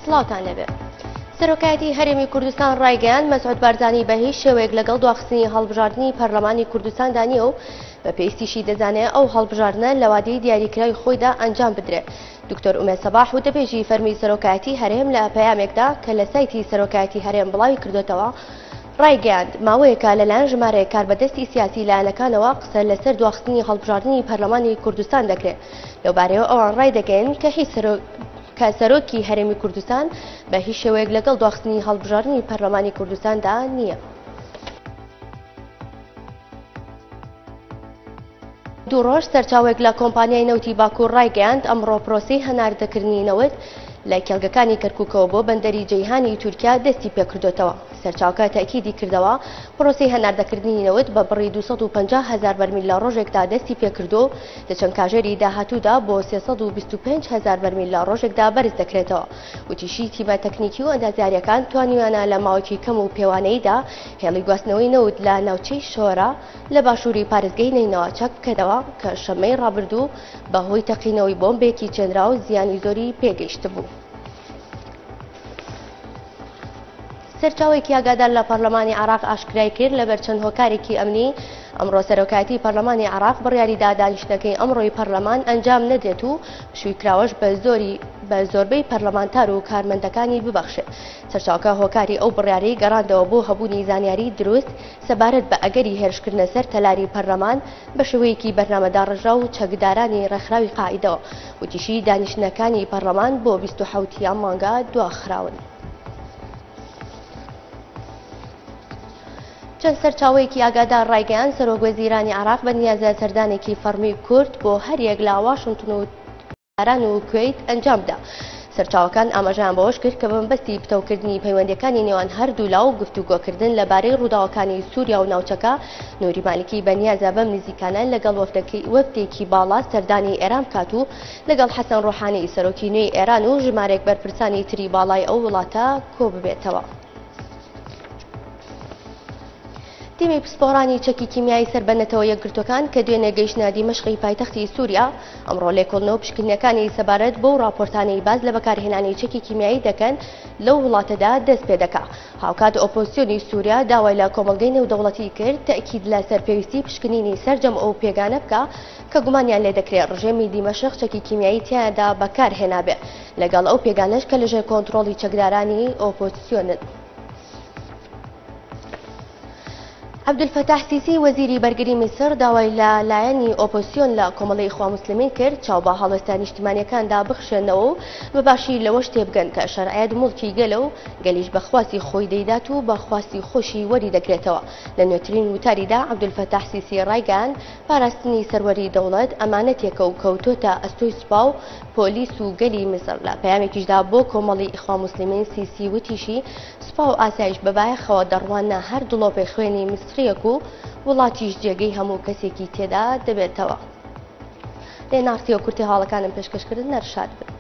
سڵاوتان لەبێ. سەرۆکایەتی هەرێمی کوردستان ڕایگەیاند مەسعود بارزانی بە هیچ شێوەیەک لەگەڵ دواخستنی هەڵبژاردننی پەرلەمانی کوردستاندا نییە و بە پێویستیشی دەزانێت ئەو هەڵبژاردنە لە وادەی دیاریکراوی خۆیدا ئەنجام بدرێت. دکتۆر ئومێد سەباح وتەبێژی فەرمی سەرۆکایەتی هەرێم لە پەیامێکدا کە لە سایتی سەرۆکایەتی هەرێم بڵاوی کردوێتەوە ڕایگەیاند ماوەیەکە لەلایەن ژمارەیە کاربەدەستی سیاسی لایەنەکانەوە قسە لەسەر دواخستنی هەڵبژاردننی پەرلەمانی کوردستان دەکرێت. لەوبارەیەوە ئەوان ڕای دەگەین کە هیچ سەرۆکی هەرێمی کوردستان بە هیچ شێوەیەک لەگەڵ دواخستنی هەڵبژاردننی پەرلەمانی کوردستاندا نییە. دوو ڕۆژ سەرچاوێک لە کۆمپانیای نەوتی باکوور ڕایگەیاند ئەمڕۆ پرۆسەی هەناردەکردنی نەوت لە کێڵگەکانی کەرکووکەوە بۆ بەندەری جەیهانی تورکیا دەستی پێکردوێتەوە. سەرچاوکە تاکیدی کردەوە پرۆسەی هەناردەکردنی نەوت بە بڕی 250,000 بەرمیل لە ڕۆژێکدا دەستی پێکردو لە چەند کاژێری داهاتوودا بۆ 325,000 بەرمیل لە ڕۆژێکدا بەرز دەکرێتەوە. وتیشی تیمە تەکنیکی و ئەندازیاریەکان توانیوانە لە ماوەکی کەم و پێوانەیدا هێڵی گواستنەوەی نەوت لە ناوچەی شۆرە لە باشووری پارێزگای نەینەوەچەک بکەنەوە کە شەمەی ڕابردوو بەهۆی تەقینەوەی بۆمبێکی چێنرا و زیانی زۆری پێگەیشت بوو. سەرچاوێکی ئاگادار لە پەرلەمانی عێراق ئاشکرای کرد لەبەر چەند هۆکارێکی ئەمنی ئەمڕۆ سەرۆکایەتی پەرلەمانی عێراق بڕیاریدا دانیشتنەکەی ئەمڕۆی پەرلەمان ئەنجام نەدرێت و پشوویکراوەش بە زۆربەی پەرلەمانتار و کارمەندەکانی ببەخشێت. سەرچاوکە هۆکاری ئەو بڕیارەی گەڕاندەوە بۆ هەبوونی زانیاری دروست سەبارەت بە ئەگەری هێرشکردنە سەر تەلاری پەرلەمان بە شێوەیەکی بەرنامەدارڕژا و چەکدارانی ڕێکخراوی قاعیدەوە. وتیشی دانیشتنەکانی پەرلەمان بۆ 27 مانگا دواخراون. چەند سەرچاوەیەکی ئاگادار ڕایگەیاند سەرۆکوەزیرانی عێراق بە نیازە سەردانێکی فەرمی کورد بۆ هەریەک لە واشنگتن و تهران و کوێیت ئەنجامدا. سەرچاوەکان ئاماژەیان بەوەش کرد کە بەمبەستی پتەوکردنی پەیوەندیەکانی نێوان هەردوو لاو گفتوگۆکردن لەبارەی ڕووداوەکانی سووریا و ناوچەکە نووری مالکی بەنیازە بەم نزیکانە لەگەڵ وەفتێکی باڵا سەردانی ئێران بکات و لەگەڵ حەسەن ڕۆحانی سەرۆکی نوێی ئێران و ژمارێک بەرپرسانی تری باڵای ئەو وڵاتە کۆ ببێتەوە. تیمی پسپۆڕانی چەکی کیمیایی سەربەنەتەوە یەکگرتوەکان کە دوێنێ گەیشتنە دیمەشقی پایتەختی سووریا ئەمڕۆ لێکۆڵنەوە پشکنینەکانی سەبارەت بۆ راپۆرتانەی باز لە بەکارهێنانی چەکی کیمیایی دەکەن لەو وڵاتەدا دەست پێ دەکا. هاوکات ئۆپۆزیسیۆنی سووریا داوای لە کۆمەڵگەی نێودەوڵەتی کرد تەکید لە سەرپێویستی پشکنینی سەرجەم ئەو پێگانە بکە کە گومانیان لێ دەکرێت ڕژێمی دیمەشق چەکی کیمیایی تیایدا بەکارهێنابێ لەگەڵ ئەو پێگانەش کە لەژێر کۆنتڕۆڵی چەکدارانی ئۆپۆزیسیۆنن. عەبدولفەتاح سیسی وەزیری بەرگری میسر داوای لە لایەنی ئۆپۆزیسیۆن لە کۆمەڵی ئیخوان موسلیمین کرد چاو بە هەڵوێستانی نیشتیمانیەکاندا بخشێنەوە و بەباشی لەوەش تێبگەن کە شەرعەت موڵکی گەلە و گەلیش بەخواستی خۆی دەیدات و بەخواستی خۆشی وەری دەگرێتەوە. لە نوێترین وتاریدا عەبدولفەتاح سیسی ڕایگەیاند پاراستنی سەروەری دەوڵەت ئەمانەتێکە و کەوتۆتە ئەستۆی سوپا و پۆلیس و گەلی میسر. لە پەیامێکیشدا بۆ کۆمەڵی ئیخوان موسلیمین سیسی وتیشی سوپا و ئاسایش بەبایەخەوە دەڕوانە هەر دڵۆپی خوێنی میسریەک و وڵاتیش جێگەی هەموو کەسێکی تێدا دەبێتەوە. لێ ناسیۆ کورتی هاڵەکانم پێشکەشکردن نەرشاد بن.